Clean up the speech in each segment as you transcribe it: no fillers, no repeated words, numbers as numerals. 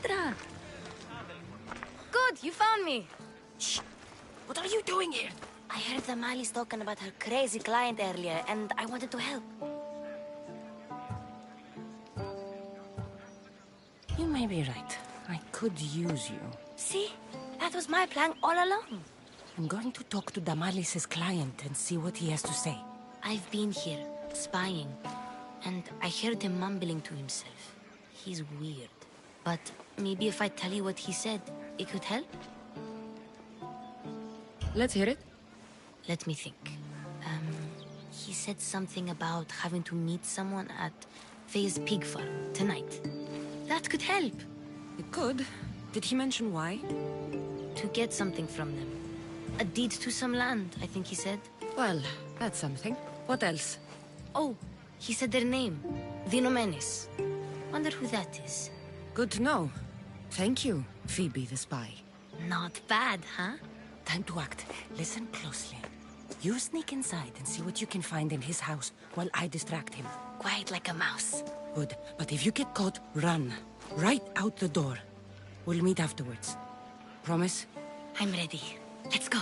Sandra! Good, you found me. Shh! What are you doing here? I heard the Mali's talking about her crazy client earlier, and I wanted to help. You may be right. I could use you. See? That was my plan all along. I'm going to talk to Damalis's client and see what he has to say. I've been here, spying, and I heard him mumbling to himself. He's weird. But maybe if I tell you what he said, it could help? Let's hear it. Let me think. He said something about having to meet someone at Faye's pig farm tonight. That could help. It could. Did he mention why? To get something from them. A deed to some land, I think he said. Well, that's something. What else? Oh, he said their name. Vinomenes. Wonder who that is. Good to know. Thank you, Phoebe the spy. Not bad, huh? Time to act. Listen closely. You sneak inside and see what you can find in his house while I distract him. Quiet like a mouse. Good. But if you get caught, run. Right out the door. We'll meet afterwards. Promise? I'm ready. Let's go.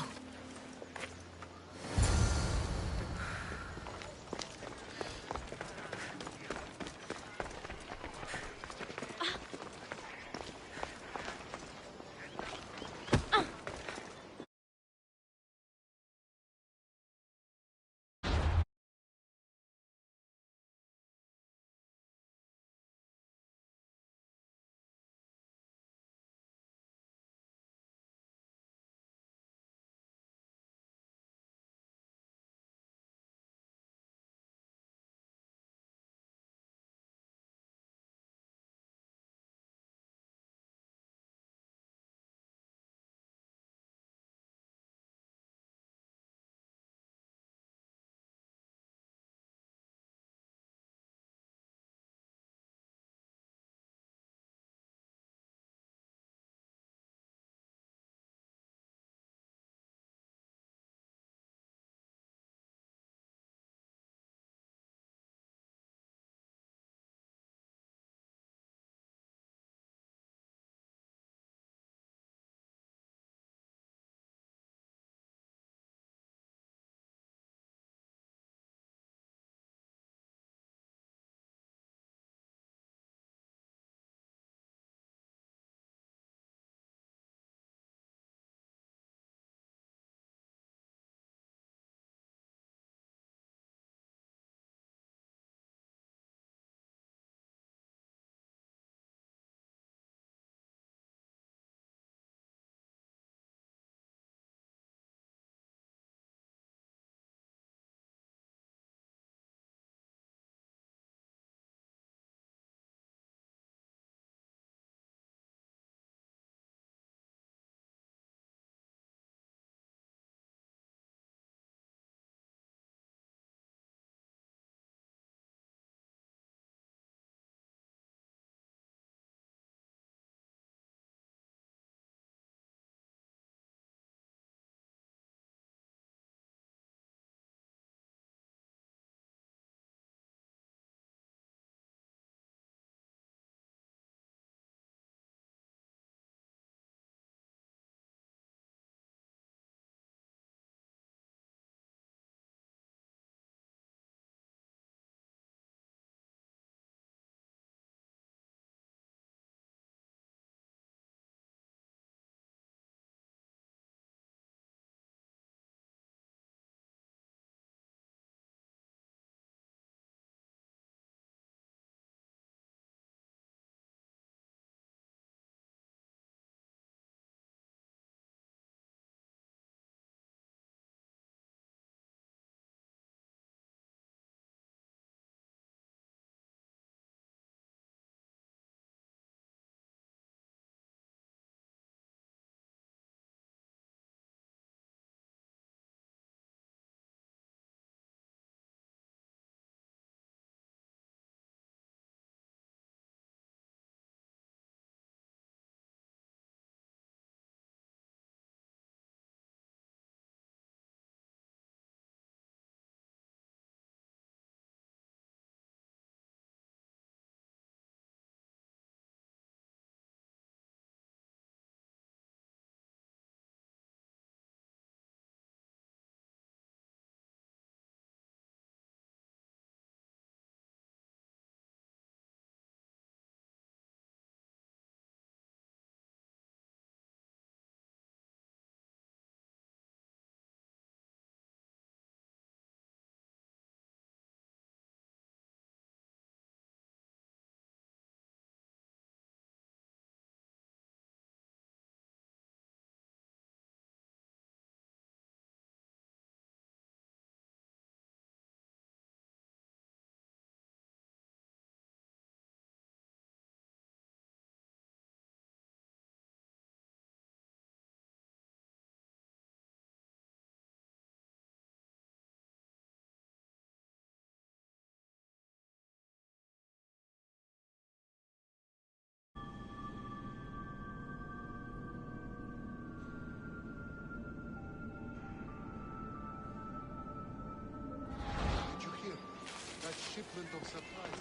shipment of supplies.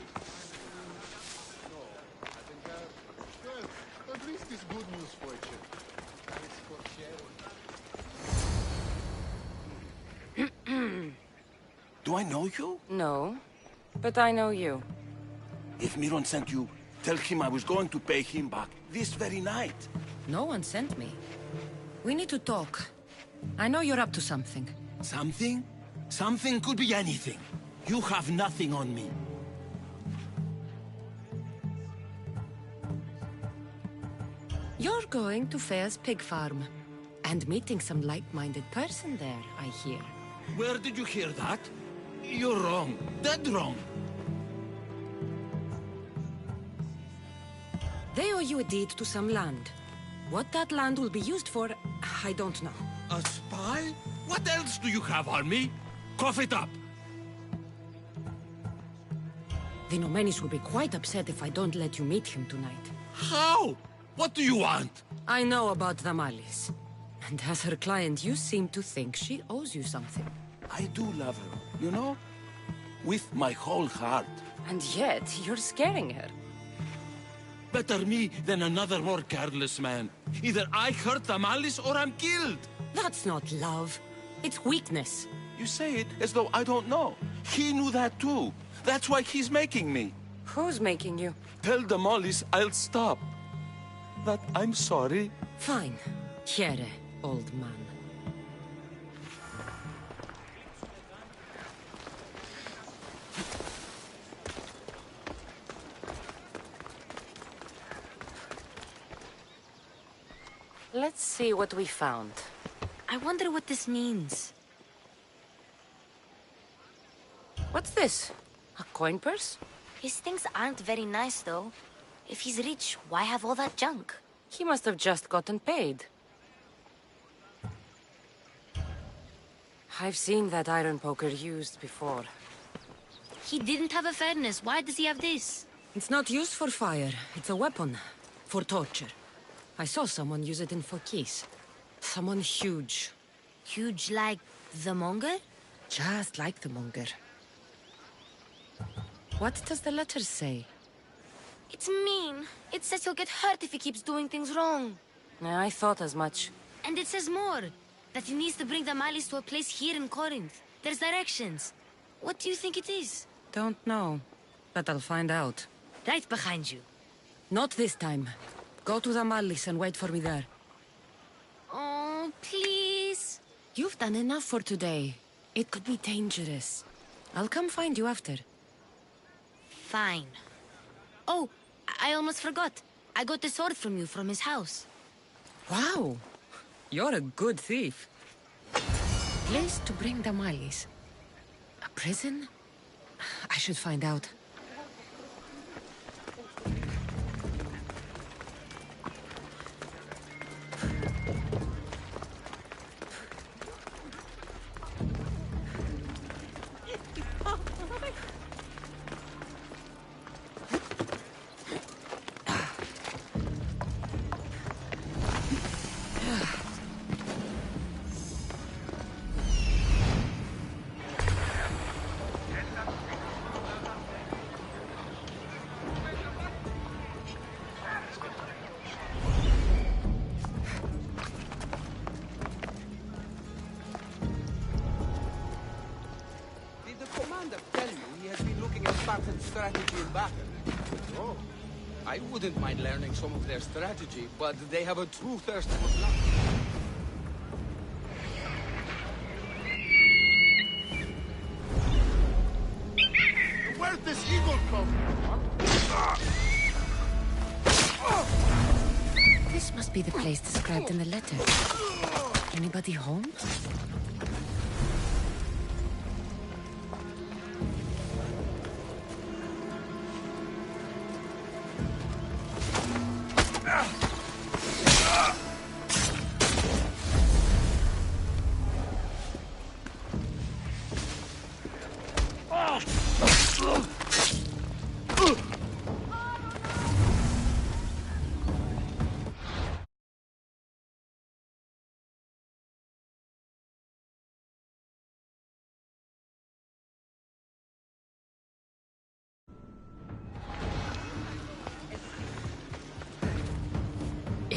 No, I think well, at least it's good news for a change. Thanks for sharing. Do I know you? No, but I know you. If Miron sent you, tell him I was going to pay him back this very night. No one sent me. We need to talk. I know you're up to something. Something? Something could be anything. You have nothing on me. You're going to Fair's pig farm. And meeting some like-minded person there, I hear. Where did you hear that? You're wrong. Dead wrong. They owe you a deed to some land. What that land will be used for, I don't know. A spy? What else do you have on me? Cough it up. The Nomenis will be quite upset if I don't let you meet him tonight. How? What do you want? I know about the Malis. And as her client, you seem to think she owes you something. I do love her, you know? With my whole heart. And yet, you're scaring her. Better me than another more careless man. Either I hurt the malice or I'm killed. That's not love. It's weakness. You say it as though I don't know. He knew that too. That's why he's making me. Who's making you? Tell the Mollies I'll stop. That I'm sorry. Fine. Here, old man. Let's see what we found. I wonder what this means. What's this? A coin purse? His things aren't very nice, though. If he's rich, why have all that junk? He must have just gotten paid. I've seen that iron poker used before. He didn't have a furnace. Why does he have this? It's not used for fire. It's a weapon. For torture. I saw someone use it in Phokis. Someone huge. Huge like the monger? Just like the monger. What does the letter say? It's mean. It says he'll get hurt if he keeps doing things wrong. I thought as much. And it says more. That he needs to bring the Malis to a place here in Corinth. There's directions. What do you think it is? Don't know. But I'll find out. Right behind you. Not this time. Go to the Malis and wait for me there. Oh, please. You've done enough for today. It could be dangerous. I'll come find you after. Fine. Oh, I almost forgot. I got the sword from you from his house. Wow. You're a good thief. Place to bring the Malis. A prison? I should find out. Did the commander tell you he has been looking at Spartan strategy in battle? Oh, I wouldn't mind learning some of their strategy, but they have a true thirst for blood. where'd this eagle come from? This must be the place described in the letter. Anybody home?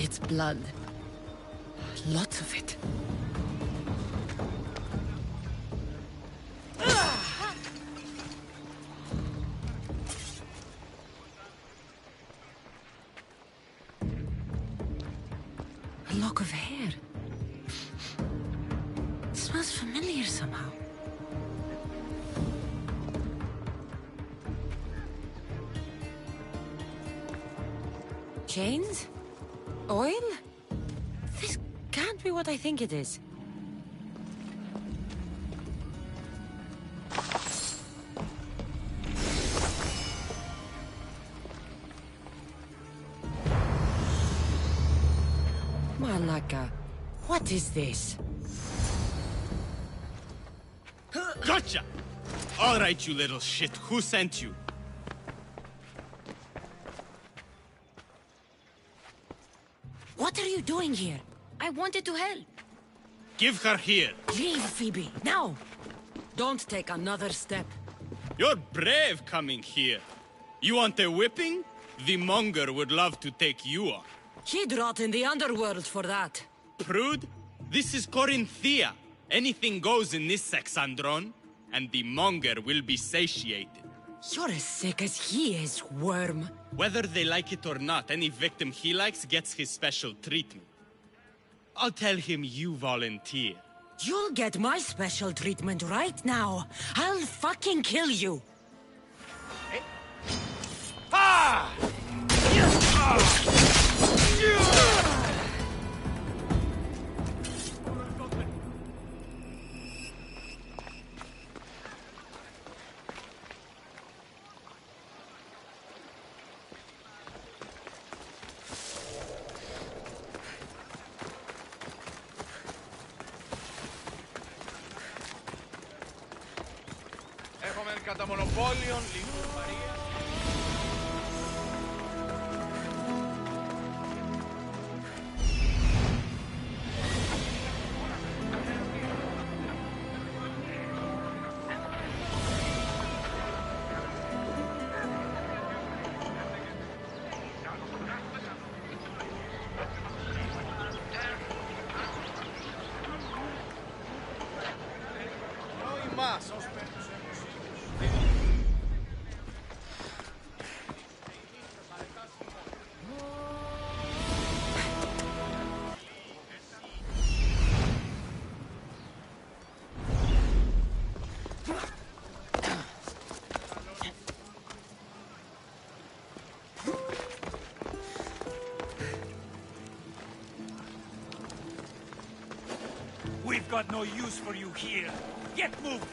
It's blood. Lots of it. A lock of hair. It smells familiar somehow. Chains? Oil? This can't be what I think it is. Malaka, what is this? Gotcha! All right, you little shit. Who sent you? What are you doing here? I wanted to help. Give her here. Leave, Phoebe, now! Don't take another step. You're brave coming here. You want a whipping? The monger would love to take you on. He'd rot in the underworld for that. Prude, this is Corinthia. Anything goes in this Sexandron, and the monger will be satiated. You're as sick as he is, worm. Whether they like it or not, any victim he likes gets his special treatment. I'll tell him you volunteer. You'll get my special treatment right now. I'll fucking kill you. Ah! Έχουμε κατά μονοπόλιον λίγους Μαρία. Noi mas, We've got no use for you here. Get moving!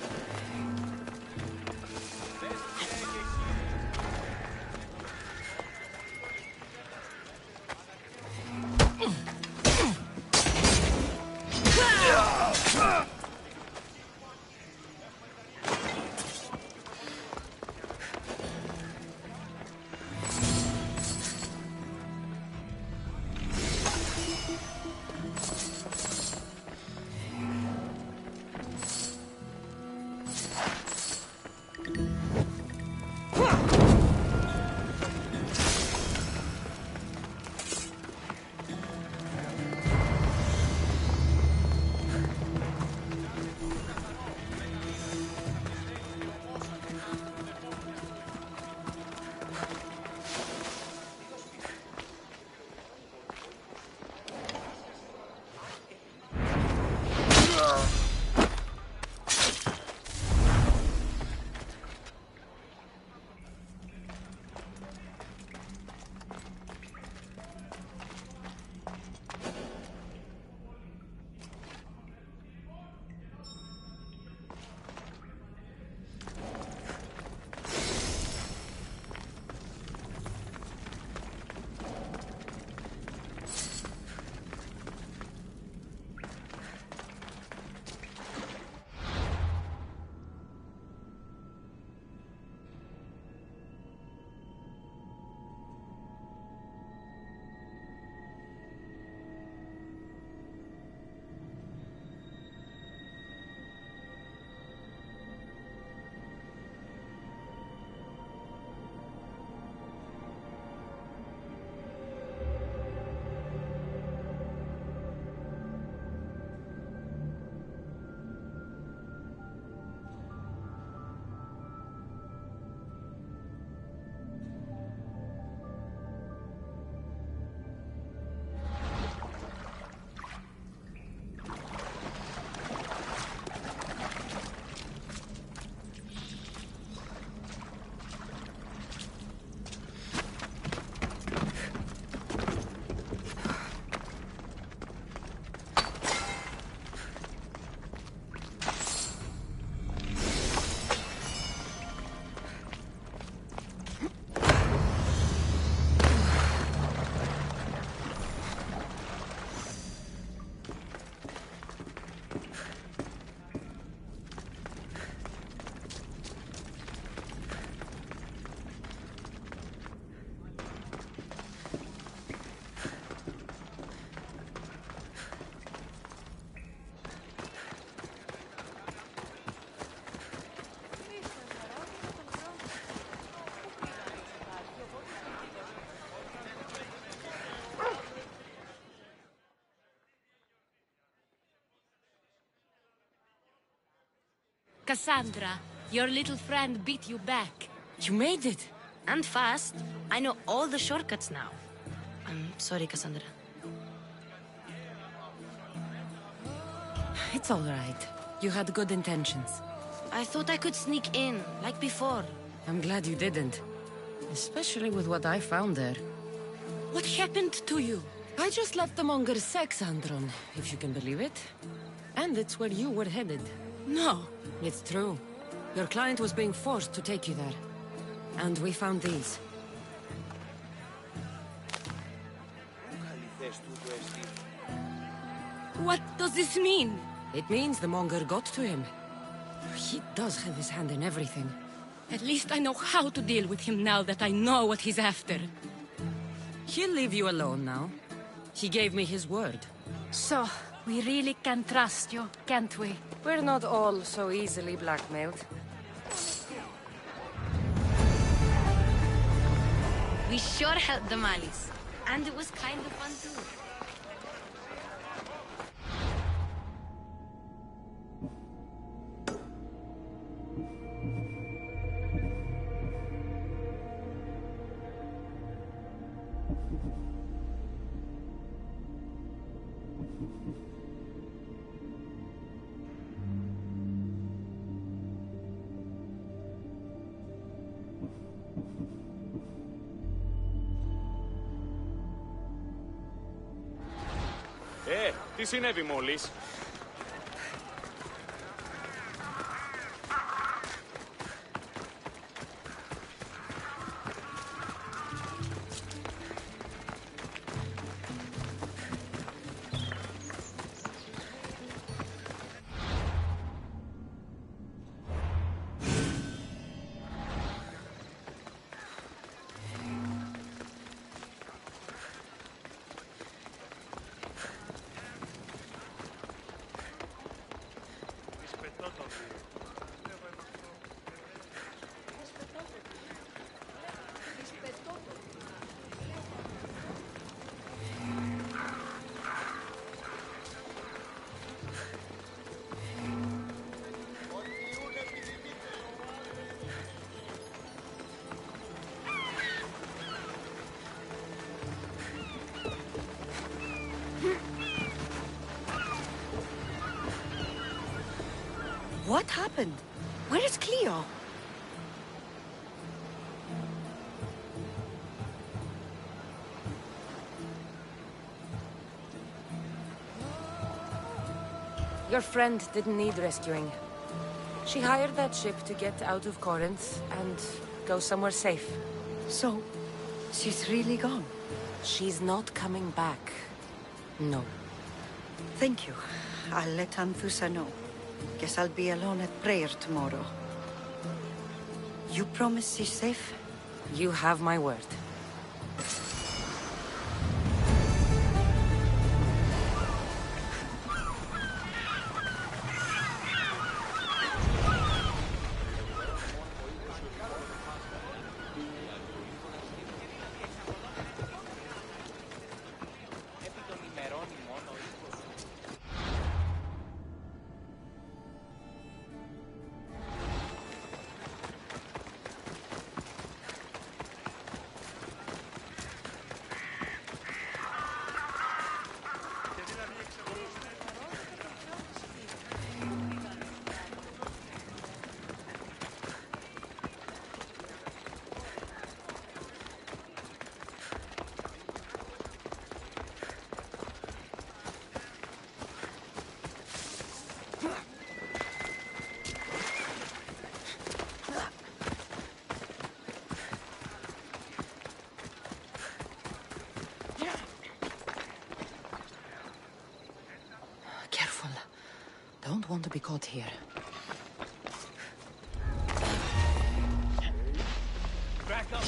Cassandra, your little friend beat you back. You made it! And fast. I know all the shortcuts now. I'm sorry, Cassandra. It's all right. You had good intentions. I thought I could sneak in, like before. I'm glad you didn't. Especially with what I found there. What happened to you? I just left the monger's sex, Andron, if you can believe it. And it's where you were headed. No. It's true. Your client was being forced to take you there. And we found these. What does this mean? It means the monger got to him. He does have his hand in everything. At least I know how to deal with him now that I know what he's after. He'll leave you alone now. He gave me his word. So, we really can trust you, can't we? We're not all so easily blackmailed. We sure helped the Malis. And it was kind of fun too. Τι συνέβη μόλις? What happened? Where is Cleo? Your friend didn't need rescuing. She hired that ship to get out of Corinth and go somewhere safe. So, she's really gone? She's not coming back. No. Thank you. I'll let Anthusa know. Guess I'll be alone at prayer tomorrow. You promise she's safe? You have my word. Careful. Don't want to be caught here. Back up!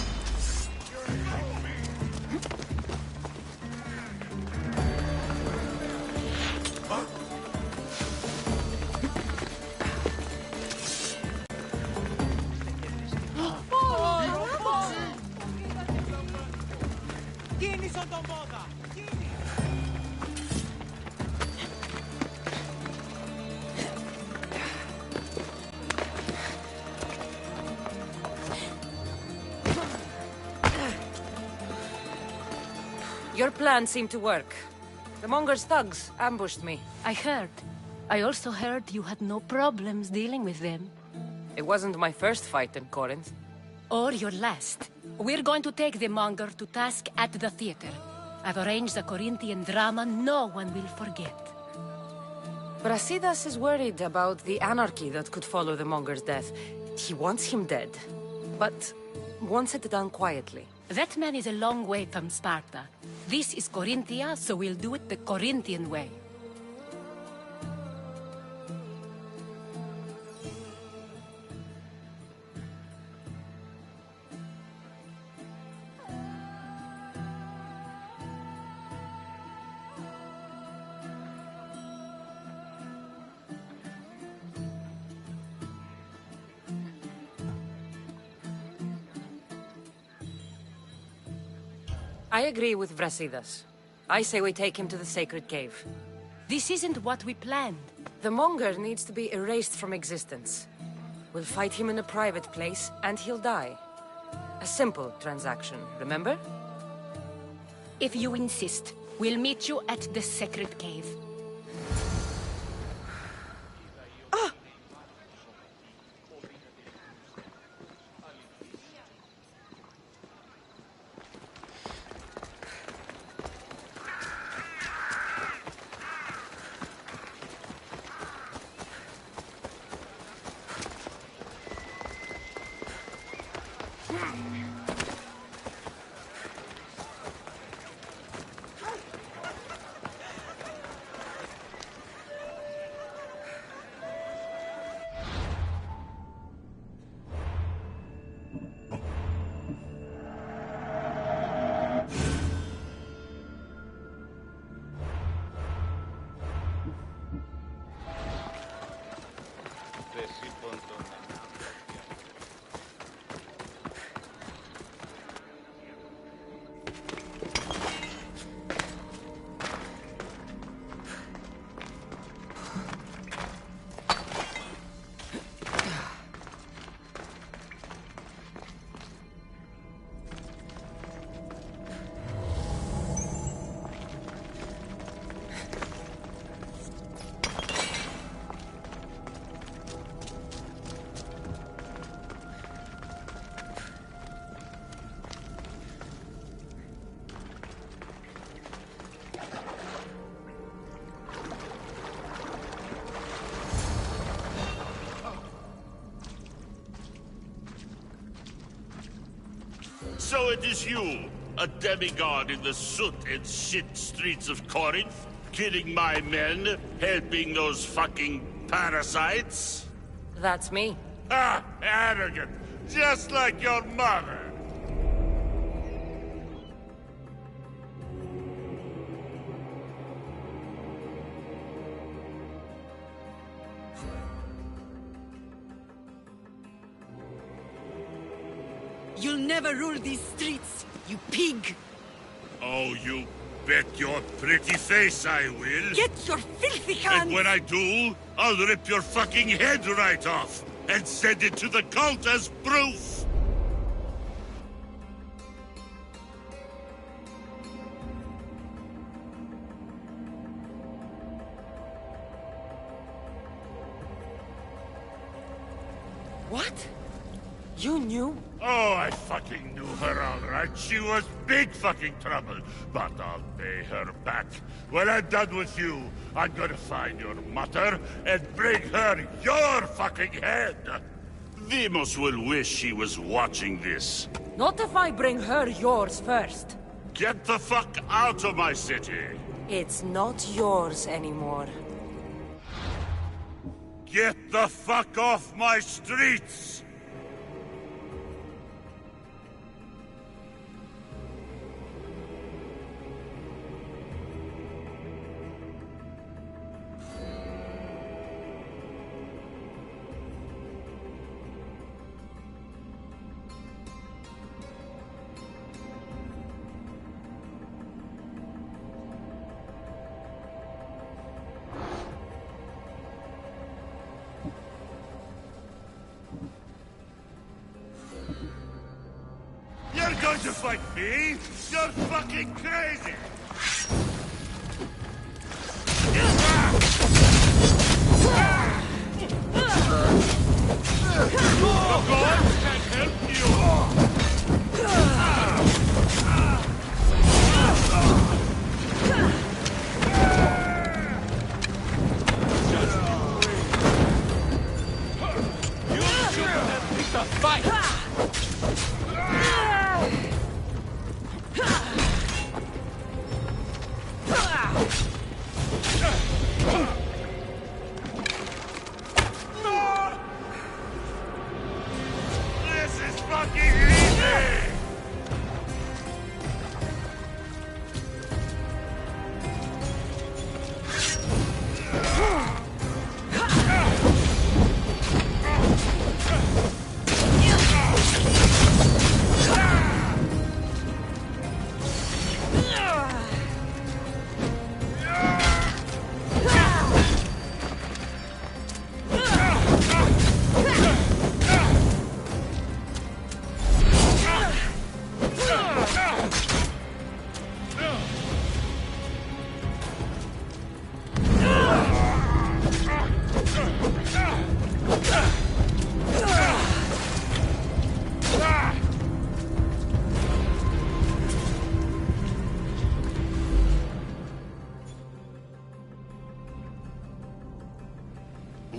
Your plan seemed to work. The Monger's thugs ambushed me. I heard. I also heard you had no problems dealing with them. It wasn't my first fight in Corinth. Or your last. We're going to take the Monger to task at the theater. I've arranged a Corinthian drama no one will forget. Brasidas is worried about the anarchy that could follow the Monger's death. He wants him dead, but wants it done quietly. That man is a long way from Sparta. This is Corinthia, so we'll do it the Corinthian way. I agree with Brasidas. I say we take him to the sacred cave. This isn't what we planned. The Monger needs to be erased from existence. We'll fight him in a private place, and he'll die. A simple transaction, remember? If you insist, we'll meet you at the sacred cave. So it is you, a demigod in the soot and shit streets of Corinth, killing my men, helping those fucking parasites? That's me. Ah, arrogant, just like your mother. You'll never rule these streets, you pig! Oh, you bet your pretty face I will. Get your filthy hands! And when I do, I'll rip your fucking head right off and send it to the cult as proof. What? You knew? Oh, I fucking knew her all right. She was big fucking trouble. But I'll pay her back. When I'm done with you, I'm gonna find your mother and bring her your fucking head. Demos will wish she was watching this. Not if I bring her yours first. Get the fuck out of my city. It's not yours anymore. Get the fuck off my streets! going to fight me? You're fucking crazy! The gods can help you! You should have picked a fight! This is fucking easy!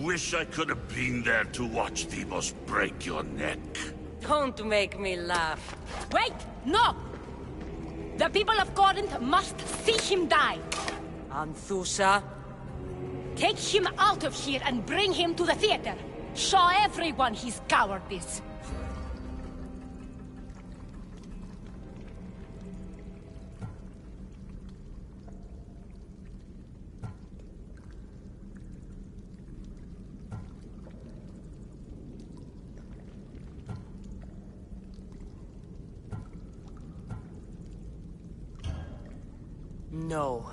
Wish I could have been there to watch Demos break your neck. Don't make me laugh. Wait! No! The people of Corinth must see him die. Anthusa. Take him out of here and bring him to the theater. Show everyone his cowardice. No.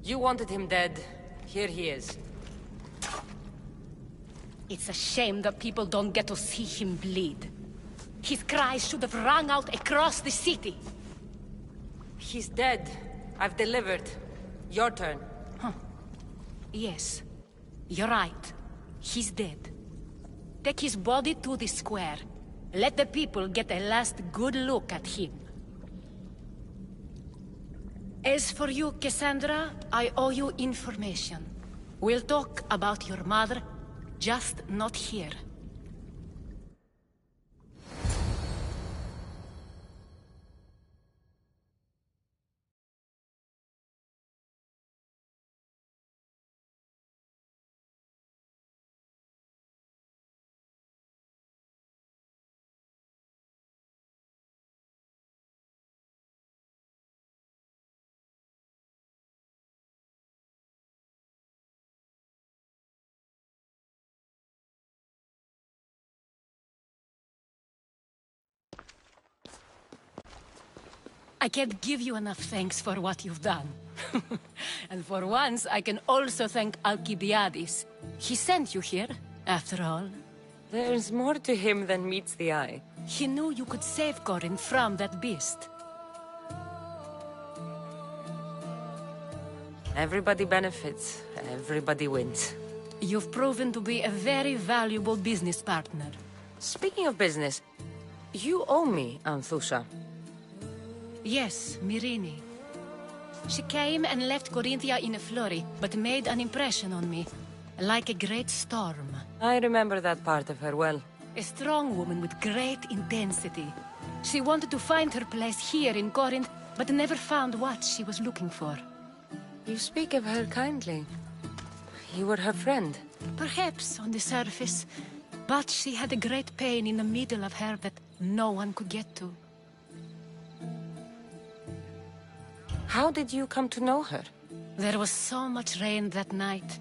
You wanted him dead. Here he is. It's a shame that people don't get to see him bleed. His cries should have rung out across the city. He's dead. I've delivered. Your turn. Huh. Yes. You're right. He's dead. Take his body to the square. Let the people get a last good look at him. As for you, Cassandra, I owe you information. We'll talk about your mother, just not here. I can't give you enough thanks for what you've done. And for once, I can also thank Alcibiades. He sent you here, after all. There's more to him than meets the eye. He knew you could save Corinth from that beast. Everybody benefits. Everybody wins. You've proven to be a very valuable business partner. Speaking of business, you owe me, Anthusa. Yes, Myrine. She came and left Corinthia in a flurry, but made an impression on me. Like a great storm. I remember that part of her well. A strong woman with great intensity. She wanted to find her place here in Corinth, but never found what she was looking for. You speak of her kindly. You were her friend. Perhaps on the surface, but she had a great pain in the middle of her that no one could get to. How did you come to know her? There was so much rain that night.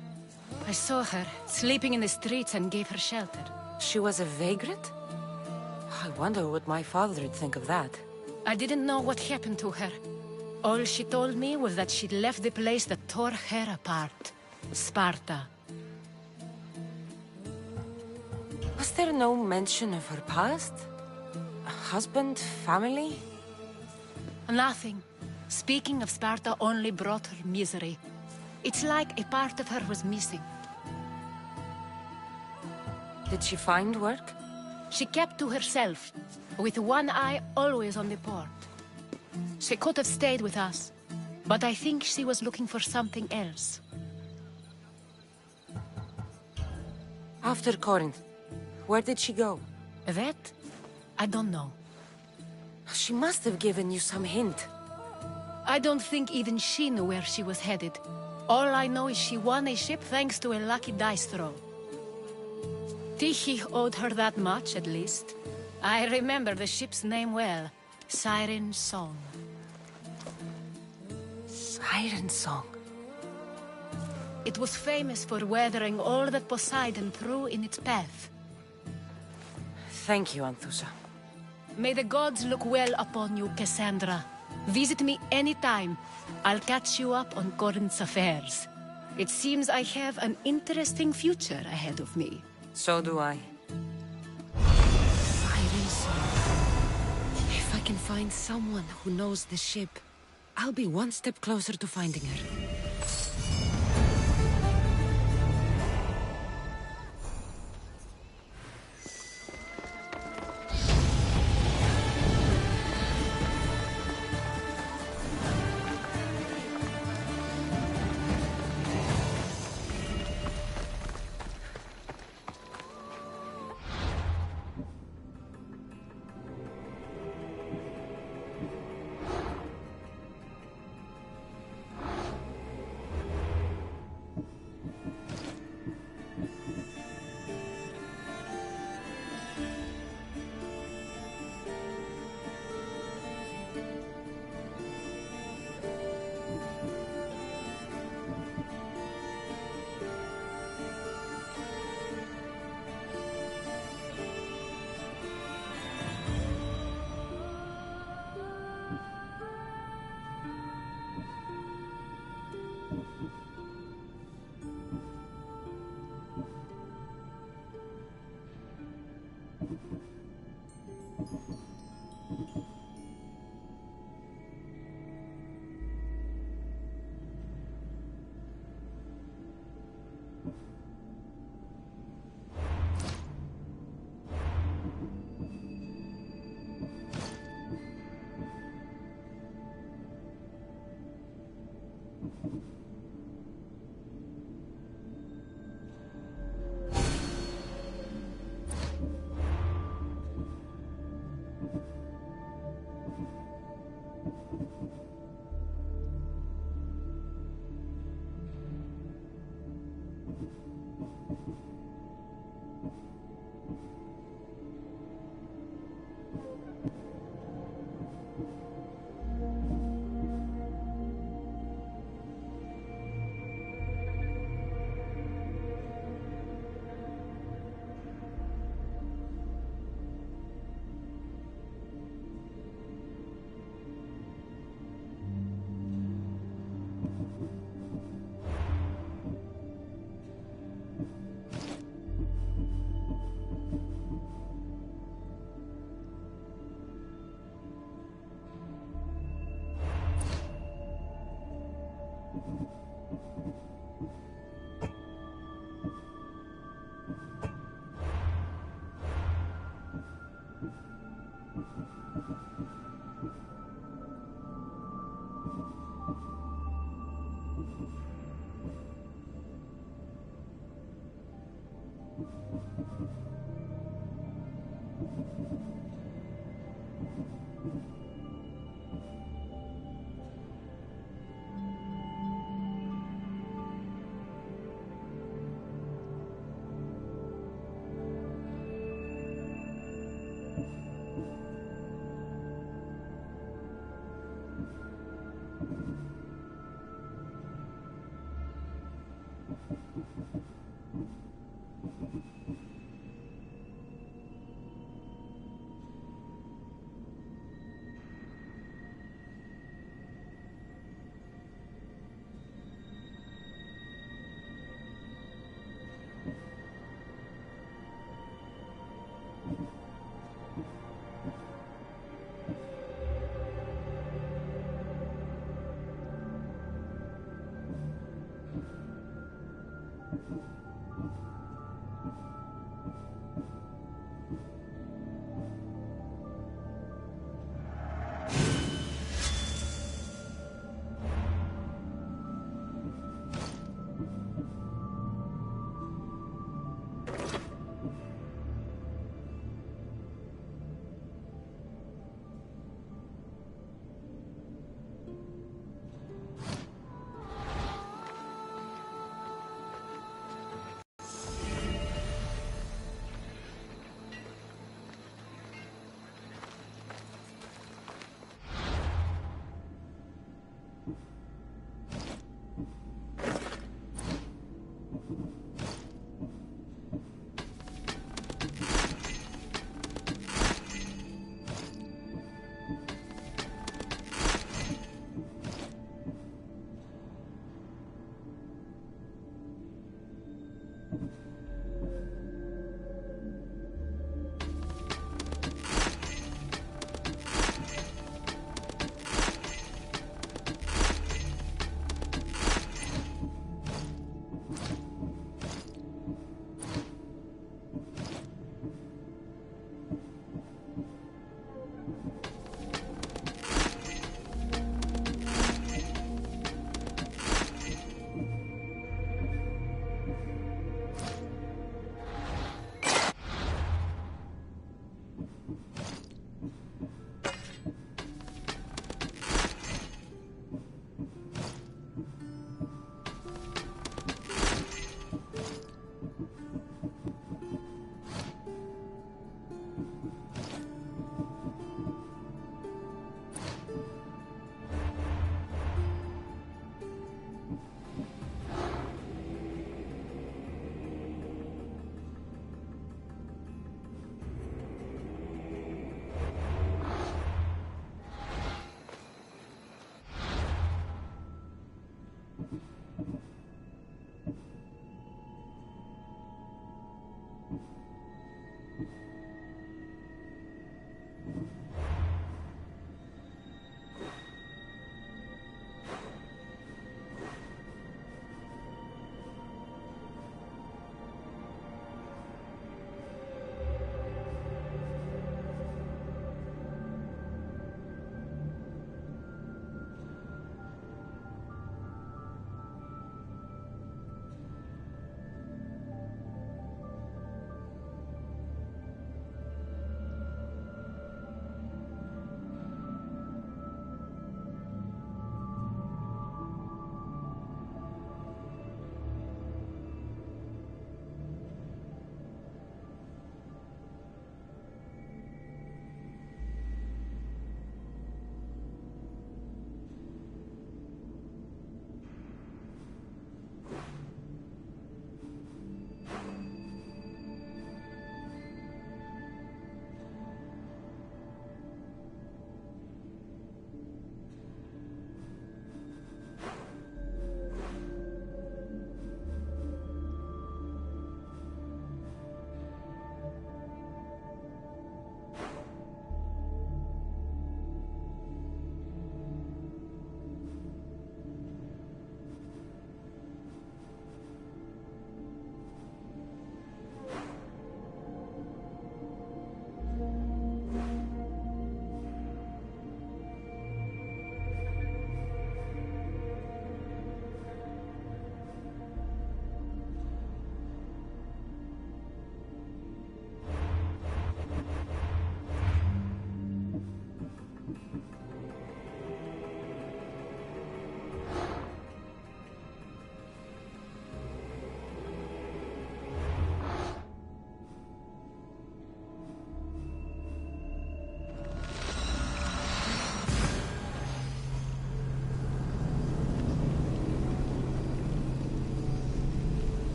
I saw her, sleeping in the streets, and gave her shelter. She was a vagrant? I wonder what my father would think of that. I didn't know what happened to her. All she told me was that she'd left the place that tore her apart. Sparta. Was there no mention of her past? A husband, family? Nothing. Speaking of Sparta only brought her misery. It's like a part of her was missing. Did she find work? She kept to herself, with one eye always on the port. She could have stayed with us, but I think she was looking for something else. After Corinth, where did she go? That? I don't know. She must have given you some hint. I don't think even she knew where she was headed. All I know is she won a ship thanks to a lucky dice throw. Tyche owed her that much, at least. I remember the ship's name well. Siren Song. Siren Song? It was famous for weathering all that Poseidon threw in its path. Thank you, Anthusa. May the gods look well upon you, Cassandra. Visit me anytime. I'll catch you up on Corinth's affairs. It seems I have an interesting future ahead of me. So do I. Siren Song. If I can find someone who knows the ship, I'll be one step closer to finding her.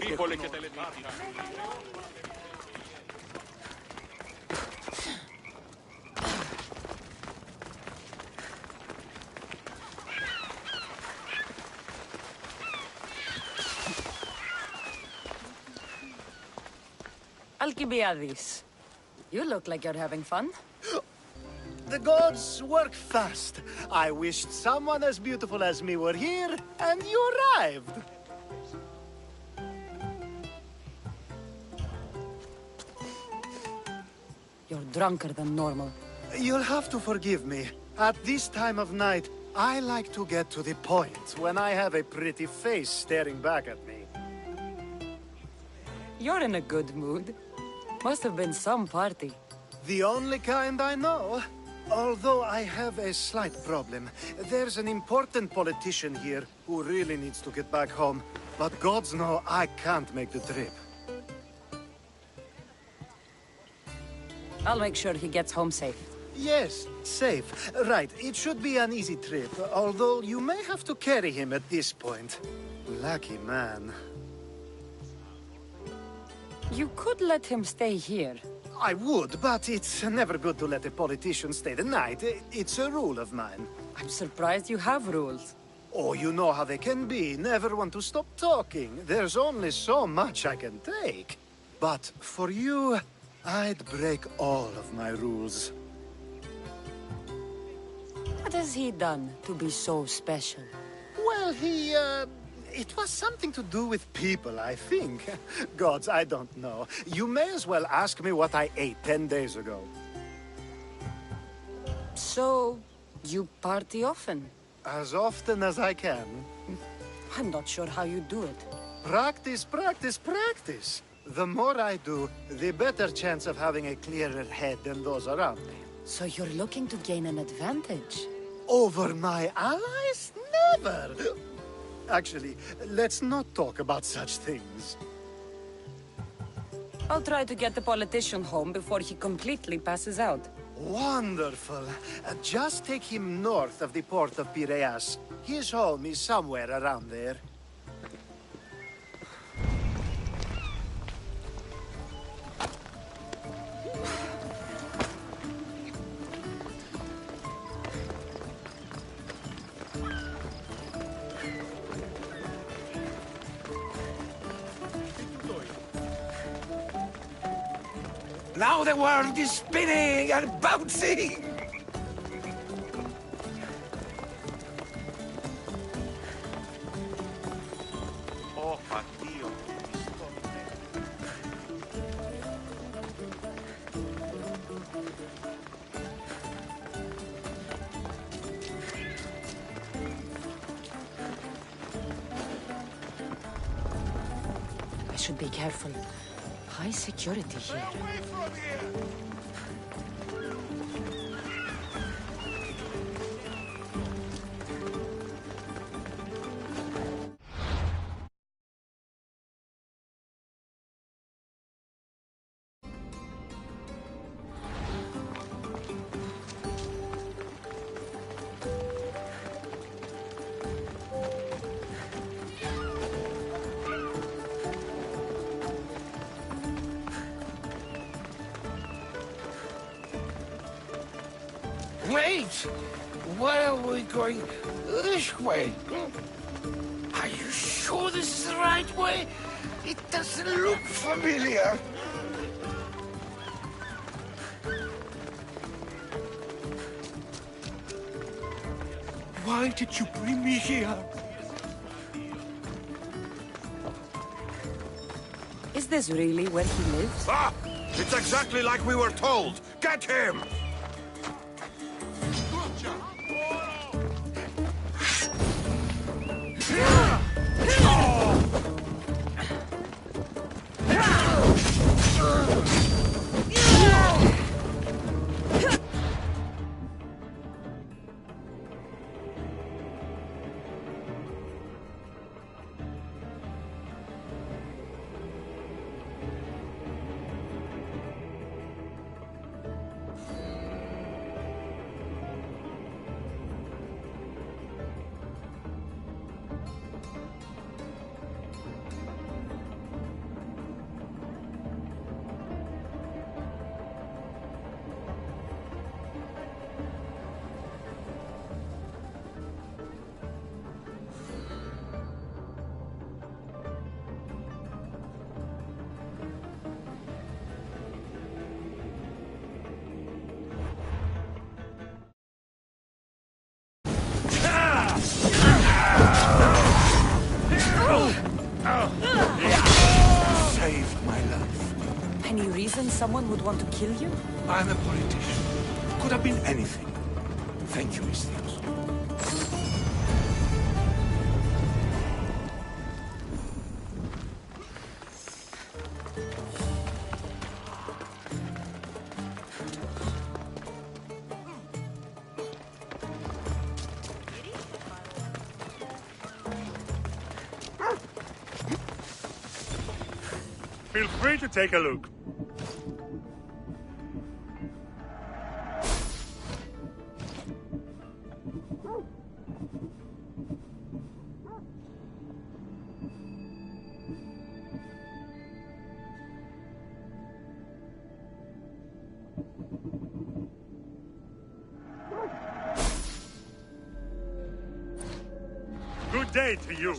Grifole che telepatica. Alcibiades, you look like you're having fun. The gods work fast. I wished someone as beautiful as me were here, and you arrived. You're drunker than normal. You'll have to forgive me. At this time of night, I like to get to the point when I have a pretty face staring back at me. You're in a good mood. Must have been some party. The only kind I know. Although I have a slight problem. There's an important politician here who really needs to get back home. But gods know I can't make the trip. I'll make sure he gets home safe. Yes, safe. Right, it should be an easy trip, although you may have to carry him at this point. Lucky man. You could let him stay here. I would, but it's never good to let a politician stay the night. It's a rule of mine. I'm surprised you have rules. Oh, you know how they can be. Never want to stop talking. There's only so much I can take. But for you, I'd break all of my rules. What has he done to be so special? Well, it was something to do with people, I think. Gods, I don't know. You may as well ask me what I ate 10 days ago. So, you party often? As often as I can. I'm not sure how you do it. Practice, practice, practice. The more I do, the better chance of having a clearer head than those around me. So you're looking to gain an advantage? Over my allies? Never! Actually, let's not talk about such things. I'll try to get the politician home before he completely passes out. Wonderful. Just take him north of the port of Piraeus. His home is somewhere around there. Now the world is spinning and bouncing! Oh, addio. I should be careful. High security here. Wait! Why are we going this way? Are you sure this is the right way? It doesn't look familiar. Why did you bring me here? Is this really where he lives? Ah! It's exactly like we were told! Get him! even someone who'd want to kill you? I'm a politician. Could have been anything. Thank you, Mistios. Feel free to take a look. Good day to you.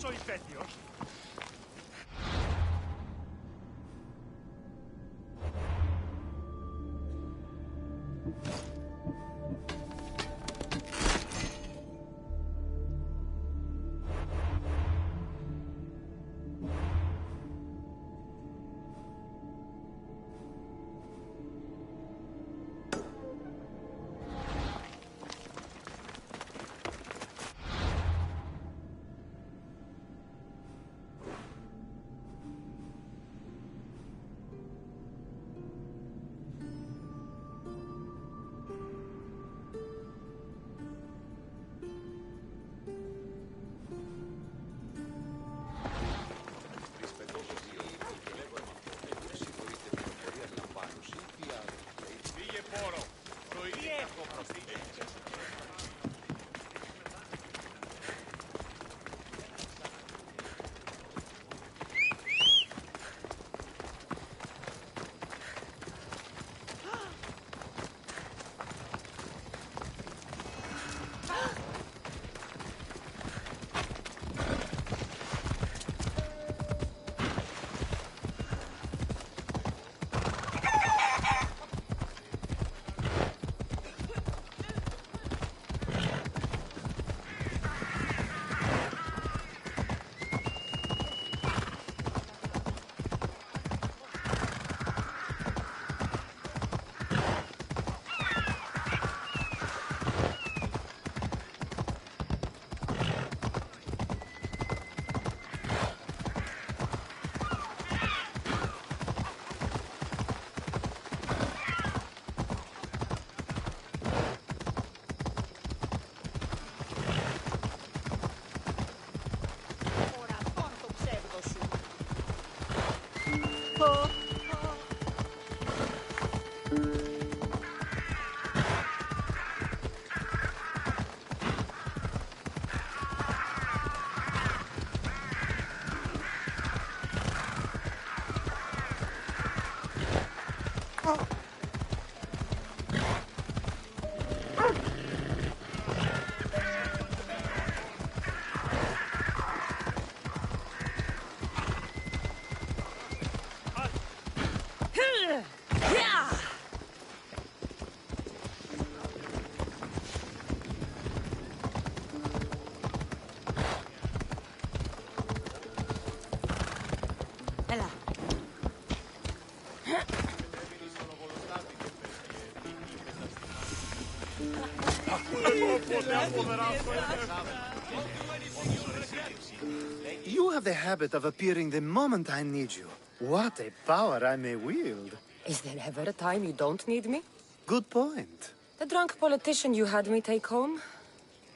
You have the habit of appearing the moment I need you. What a power I may wield. Is there ever a time you don't need me? Good point. The drunk politician you had me take home?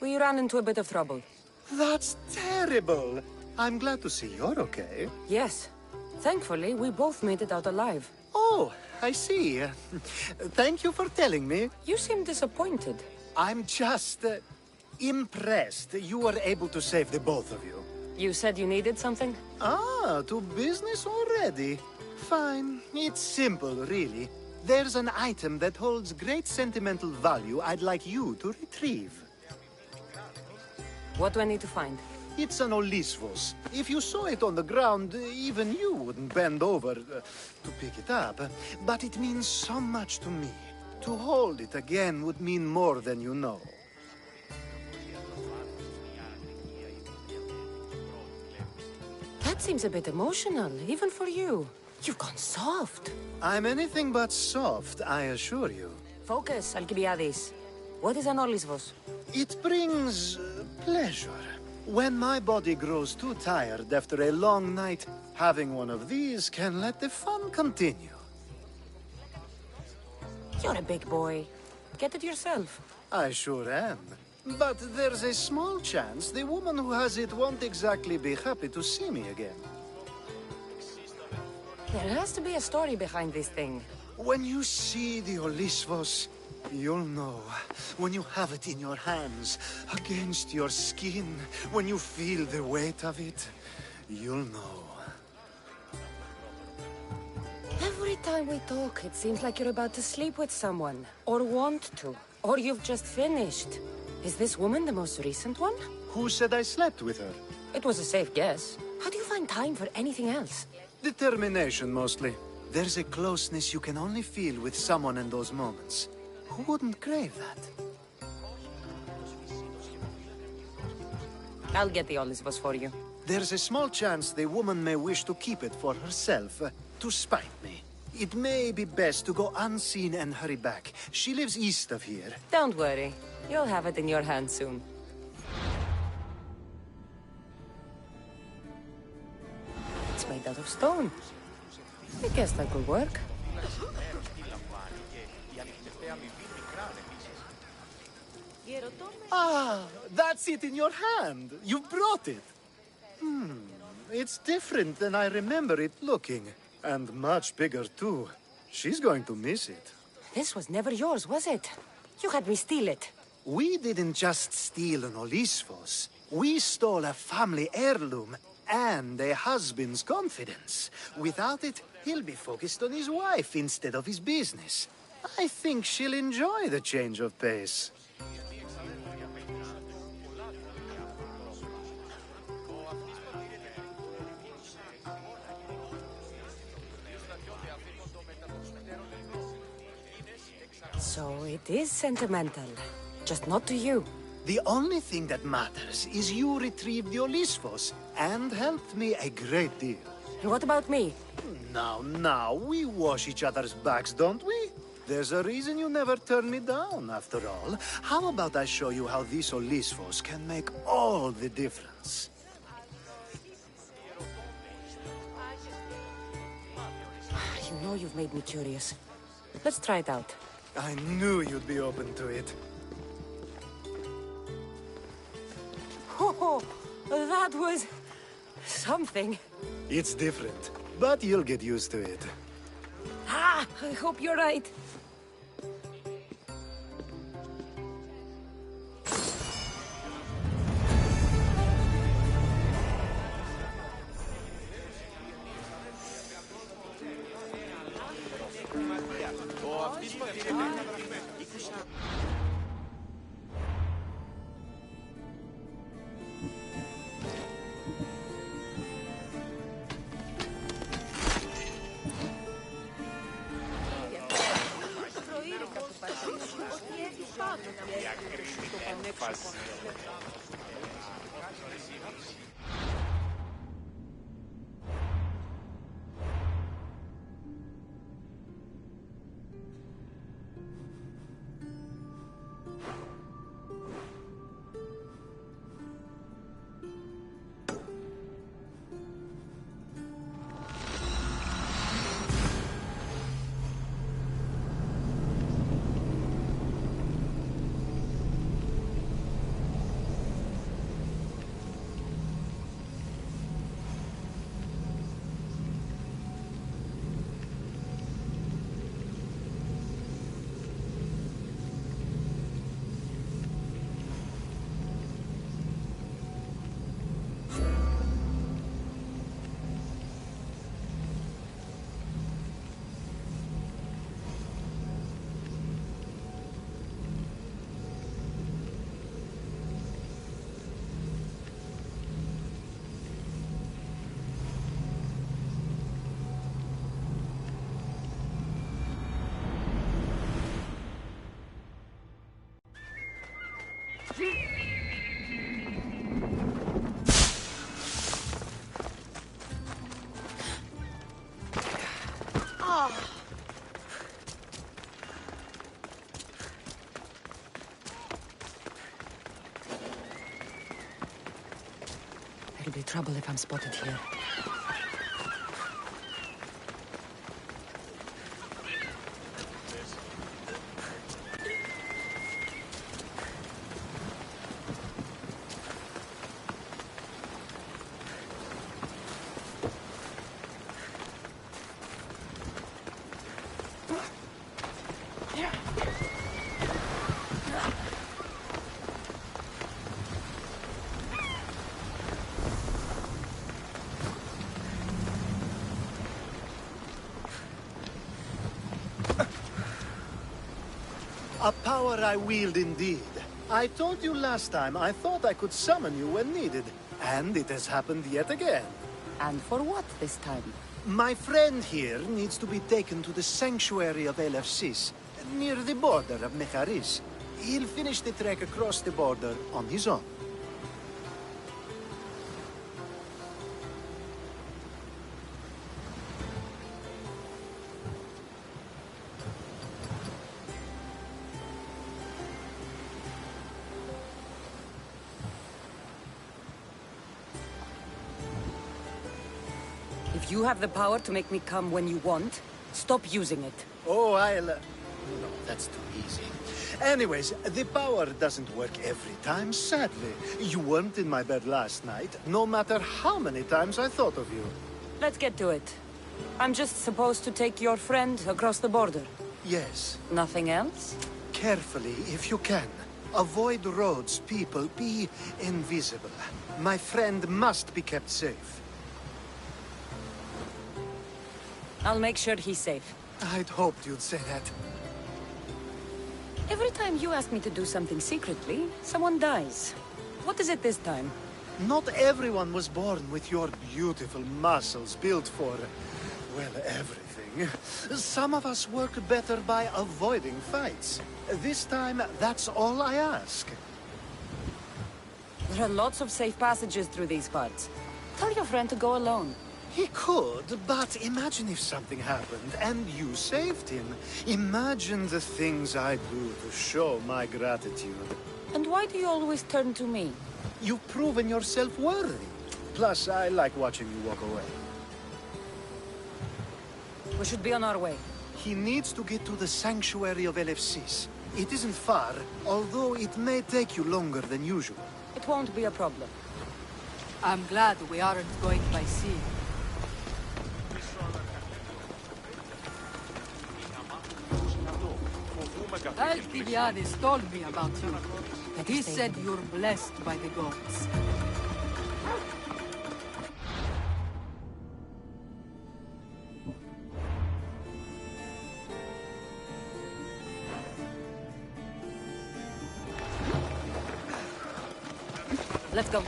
We ran into a bit of trouble. That's terrible. I'm glad to see you're okay. Yes. Thankfully, we both made it out alive. Oh, I see. Thank you for telling me. You seem disappointed. I'm just impressed you were able to save the both of you. You said you needed something? Ah, to business already. Fine. It's simple, really. There's an item that holds great sentimental value I'd like you to retrieve. What do I need to find? It's an Olisvos. If you saw it on the ground, even you wouldn't bend over to pick it up. But it means so much to me. To hold it again would mean more than you know. That seems a bit emotional, even for you. You've gone soft. I'm anything but soft, I assure you. Focus, Alcibiades. What is an Olisvos? It brings pleasure. When my body grows too tired after a long night, having one of these can let the fun continue. You're a big boy. Get it yourself. I sure am. But there's a small chance the woman who has it won't exactly be happy to see me again. There has to be a story behind this thing. When you see the Olisvos, you'll know. When you have it in your hands, against your skin, when you feel the weight of it, you'll know. Every time we talk, it seems like you're about to sleep with someone. Or want to. Or you've just finished. Is this woman the most recent one? Who said I slept with her? It was a safe guess. How do you find time for anything else? Determination, mostly. There's a closeness you can only feel with someone in those moments. Who wouldn't crave that? I'll get the Olisvos for you. There's a small chance the woman may wish to keep it for herself, to spite me. It may be best to go unseen and hurry back. She lives east of here. Don't worry. You'll have it in your hand soon. It's made out of stone. I guess that could work. Ah, that's it in your hand. You brought it. It's different than I remember it looking. And much bigger, too. She's going to miss it. This was never yours, was it? You had me steal it. We didn't just steal an Olisvos. We stole a family heirloom and a husband's confidence. Without it, he'll be focused on his wife instead of his business. I think she'll enjoy the change of pace. So it is sentimental. Just not to you. The only thing that matters is you retrieved the Olisvos and helped me a great deal. And what about me? Now, we wash each other's backs, don't we? There's a reason you never turn me down, after all. How about I show you how these Olisvos can make all the difference? You know you've made me curious. Let's try it out. I knew you'd be open to it. Oh, that was... something. It's different, but you'll get used to it. Ah, I hope you're right. It'll be trouble if I'm spotted here. A power I wield indeed. I told you last time I thought I could summon you when needed. And it has happened yet again. And for what this time? My friend here needs to be taken to the sanctuary of Elefsis, near the border of Mecharis. He'll finish the trek across the border on his own. If you have the power to make me come when you want, stop using it. Oh, No, that's too easy. Anyways, the power doesn't work every time, sadly. You weren't in my bed last night, no matter how many times I thought of you. Let's get to it. I'm just supposed to take your friend across the border. Yes. Nothing else? Carefully, if you can. Avoid roads, people, be invisible. My friend must be kept safe. I'll make sure he's safe. I'd hoped you'd say that. Every time you ask me to do something secretly, someone dies. What is it this time? Not everyone was born with your beautiful muscles built for, well, everything. Some of us work better by avoiding fights. This time, that's all I ask. There are lots of safe passages through these parts. Tell your friend to go alone. He could, but imagine if something happened and you saved him. Imagine the things I'd do to show my gratitude. And why do you always turn to me? You've proven yourself worthy. Plus, I like watching you walk away. We should be on our way. He needs to get to the sanctuary of Elefsis. It isn't far, although it may take you longer than usual. It won't be a problem. I'm glad we aren't going by sea. Altivianis told me about you. He said you're blessed by the gods. Let's go.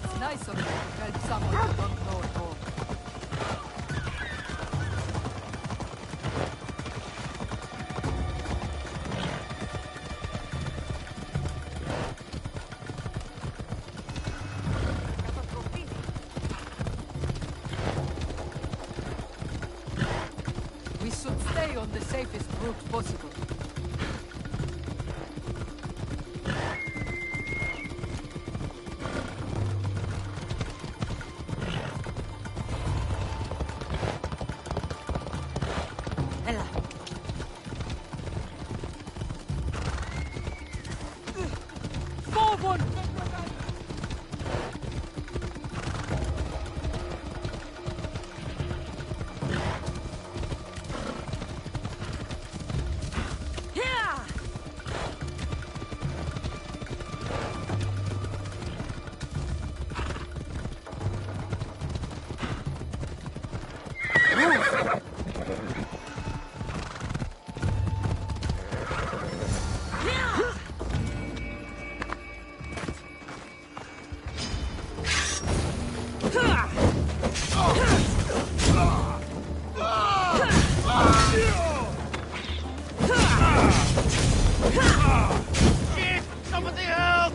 It's nice of you to help someone you don't know at all. We should stay on the safest route possible. Forward! Somebody help!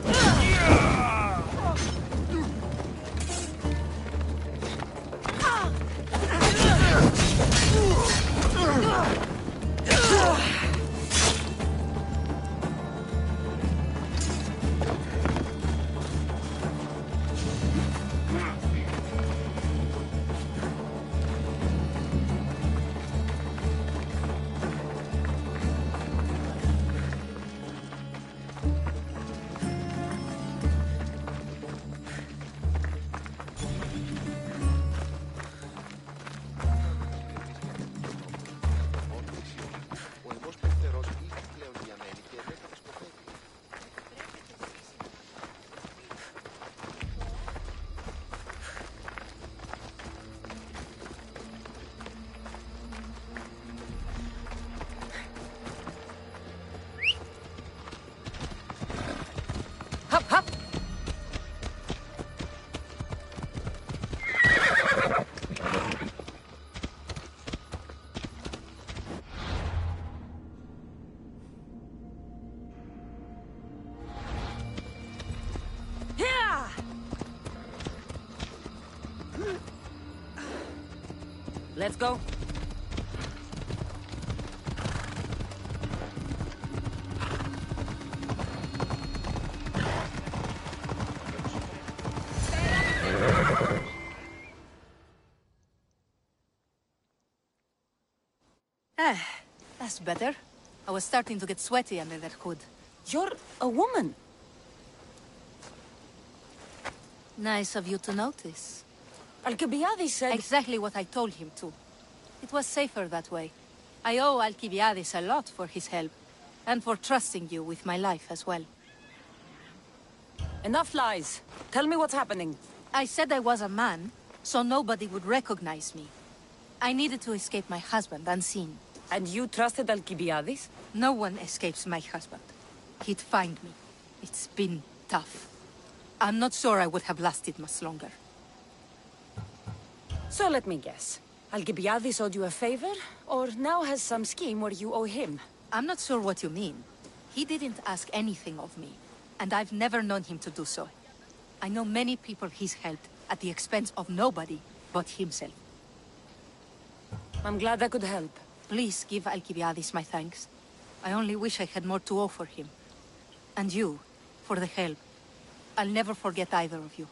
Let's go. That's better. I was starting to get sweaty under that hood. You're a woman. Nice of you to notice. Alcibiades said... Exactly what I told him to. It was safer that way. I owe Alcibiades a lot for his help, and for trusting you with my life as well. Enough lies. Tell me what's happening. I said I was a man, so nobody would recognize me. I needed to escape my husband unseen. And you trusted Alcibiades? No one escapes my husband. He'd find me. It's been tough. I'm not sure I would have lasted much longer. So let me guess. Alcibiades owed you a favor, or now has some scheme where you owe him? I'm not sure what you mean. He didn't ask anything of me, and I've never known him to do so. I know many people he's helped at the expense of nobody but himself. I'm glad I could help. Please give Alcibiades my thanks. I only wish I had more to offer him. And you, for the help. I'll never forget either of you.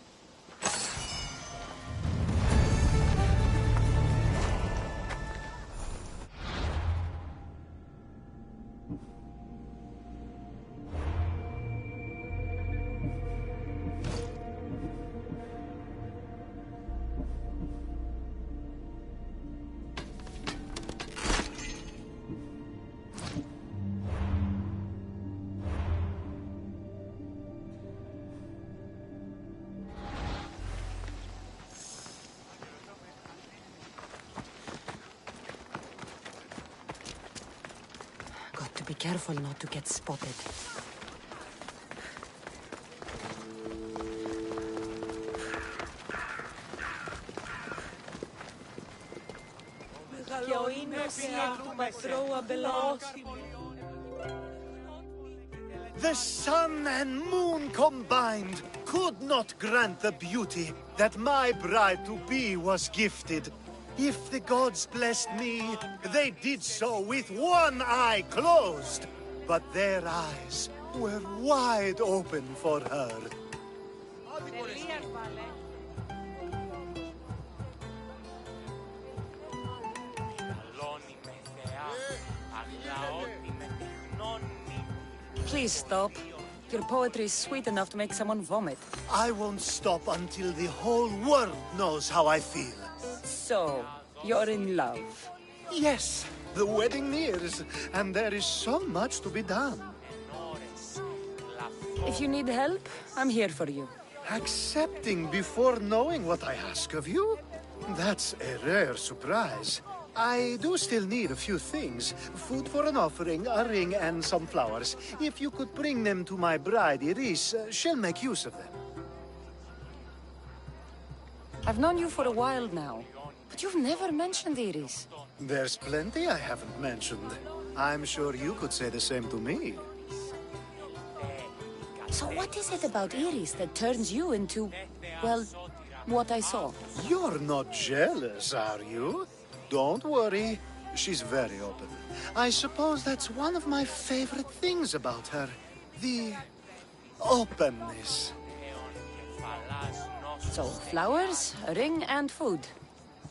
Be careful not to get spotted. The sun and moon combined could not grant the beauty that my bride-to-be was gifted. If the gods blessed me, they did so with one eye closed. But their eyes were wide open for her. Please stop. Your poetry is sweet enough to make someone vomit. I won't stop until the whole world knows how I feel. So, you're in love? Yes, the wedding nears, and there is so much to be done. If you need help, I'm here for you. Accepting before knowing what I ask of you? That's a rare surprise. I do still need a few things. Food for an offering, a ring, and some flowers. If you could bring them to my bride, Iris, she'll make use of them. I've known you for a while now, but you've never mentioned Iris. There's plenty I haven't mentioned. I'm sure you could say the same to me. So what is it about Iris that turns you into, well, what I saw? You're not jealous, are you? Don't worry. She's very open. I suppose that's one of my favorite things about her. The openness. So, flowers, a ring, and food.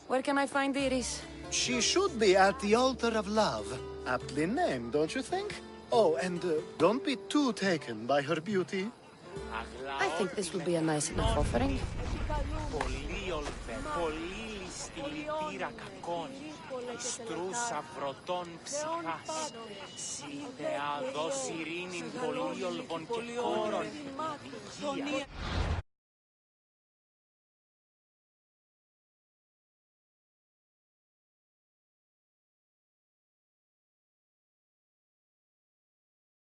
Where can I find Iris? She should be at the altar of love. Aptly named, don't you think? Oh, and don't be too taken by her beauty. I think this will be a nice enough offering. Λυτήρα κακών, ιστρούσα βρωτών ψυχάς, σι θεά δώσει ειρήνην πολύολβων και κόρων, υγεία.